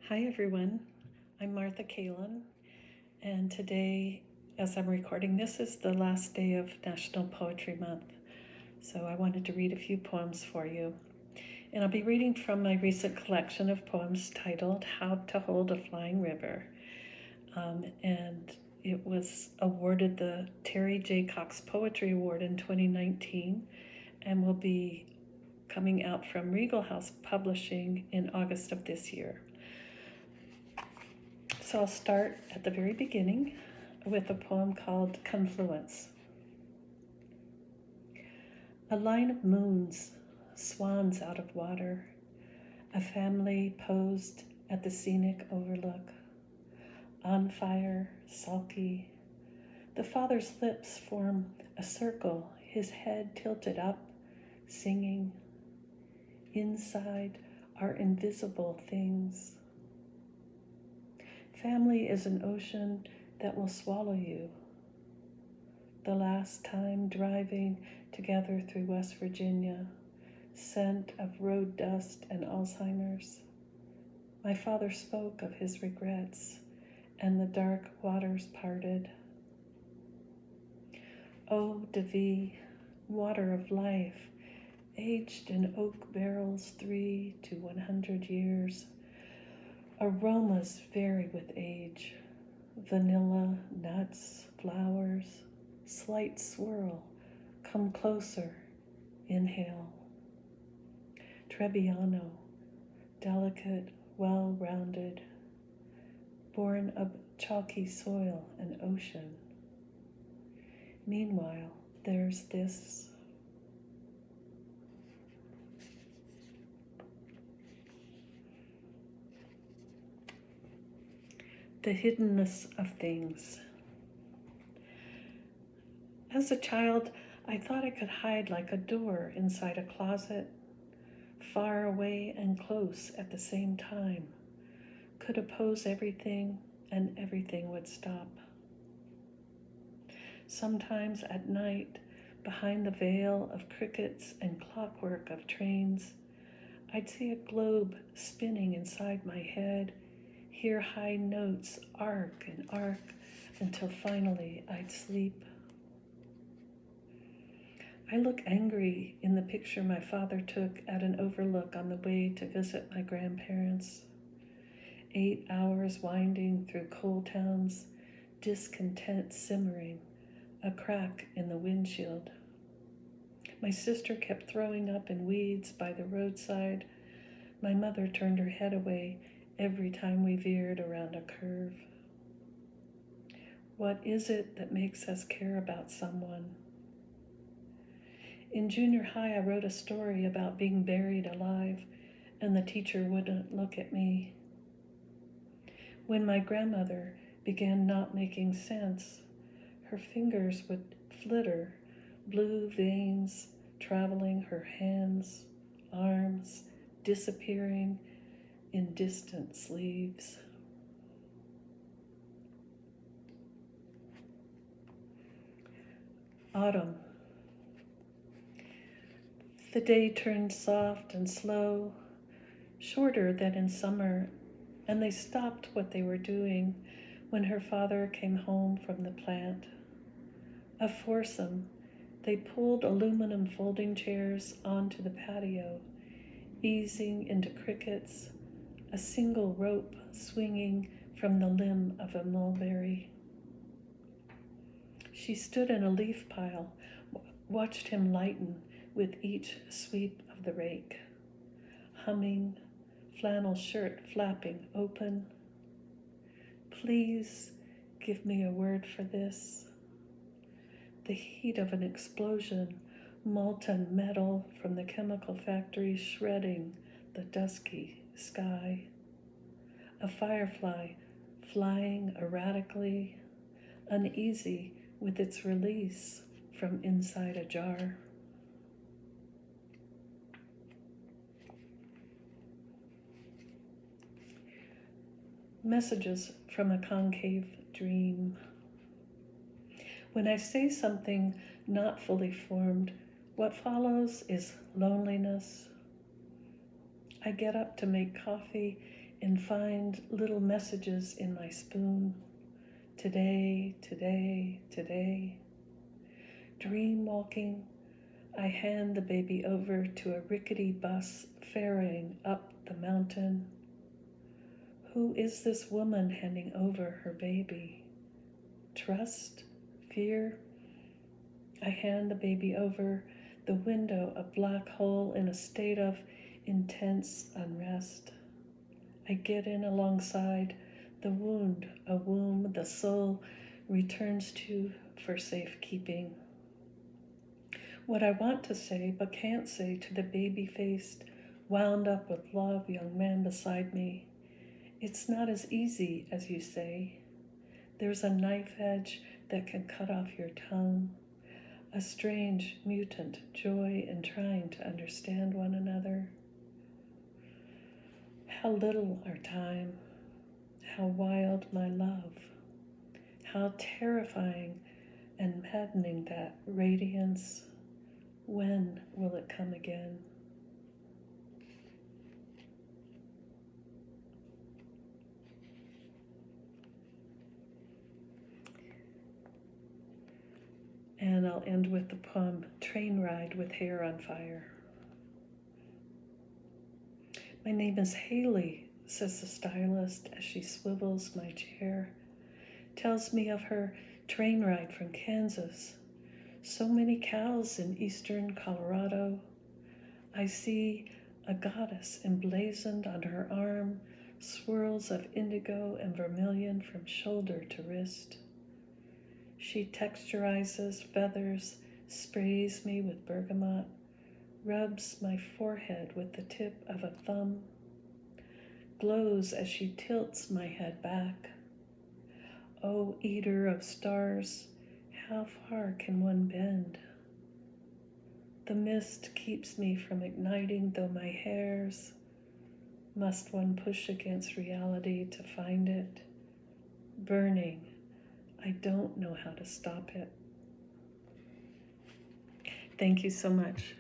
Hi everyone, I'm Martha Kalin, and today, as I'm recording this, is the last day of National Poetry Month. So I wanted to read a few poems for you. And I'll be reading from my recent collection of poems titled How to Hold a Flying River. And it was awarded the Terry J. Cox Poetry Award in 2019 and will be coming out from Regal House Publishing in August of this year. So I'll start at the very beginning with a poem called Confluence. A line of moons, swans out of water, a family posed at the scenic overlook. On fire, sulky, the father's lips form a circle, his head tilted up, singing. Inside are invisible things. Family is an ocean that will swallow you. The last time driving together through West Virginia, scent of road dust and Alzheimer's, my father spoke of his regrets, and the dark waters parted. Eau de vie, water of life, aged in oak barrels 3 to 100 years. Aromas vary with age. Vanilla, nuts, flowers, slight swirl. Come closer, inhale. Trebbiano, delicate, well-rounded, born of chalky soil and ocean. Meanwhile, there's this. The hiddenness of things. As a child, I thought I could hide like a door inside a closet, far away and close at the same time, could oppose everything and everything would stop. Sometimes at night, behind the veil of crickets and clockwork of trains, I'd see a globe spinning inside my head, hear high notes arc and arc until finally I'd sleep. I look angry in the picture my father took at an overlook on the way to visit my grandparents. 8 hours winding through coal towns, discontent simmering, a crack in the windshield. My sister kept throwing up in weeds by the roadside. My mother turned her head away every time we veered around a curve. What is it that makes us care about someone? In junior high, I wrote a story about being buried alive, and the teacher wouldn't look at me. When my grandmother began not making sense, her fingers would flitter, blue veins traveling her hands, arms, disappearing in distant sleeves. Autumn. The day turned soft and slow, shorter than in summer, and they stopped what they were doing when her father came home from the plant. A foursome, they pulled aluminum folding chairs onto the patio, easing into crickets, a single rope swinging from the limb of a mulberry. She stood in a leaf pile, watched him lighten with each sweep of the rake, humming, flannel shirt flapping open. Please give me a word for this. The heat of an explosion, molten metal from the chemical factory shredding the dusky sky. A firefly flying erratically, uneasy with its release from inside a jar. Messages from a concave dream. When I say something not fully formed, what follows is loneliness. I get up to make coffee and find little messages in my spoon. Today, today, today. Dream walking, I hand the baby over to a rickety bus ferrying up the mountain. Who is this woman handing over her baby? Trust? Fear? I hand the baby over the window, a black hole in a state of intense unrest. I get in alongside the wound, a womb the soul returns to for safekeeping. What I want to say but can't say to the baby-faced, wound up with love young man beside me. It's not as easy as you say. There's a knife edge that can cut off your tongue, a strange, mutant joy in trying to understand one another. How little our time, how wild my love, how terrifying and maddening that radiance. When will it come again? And I'll end with the poem, Train Ride with Hair on Fire. My name is Haley, says the stylist as she swivels my chair, tells me of her train ride from Kansas. So many cows in eastern Colorado. I see a goddess emblazoned on her arm, swirls of indigo and vermilion from shoulder to wrist. She texturizes feathers, sprays me with bergamot, rubs my forehead with the tip of a thumb, glows as she tilts my head back. Oh, eater of stars, how far can one bend? The mist keeps me from igniting, though my hairs. Must one push against reality to find it? Burning, I don't know how to stop it. Thank you so much.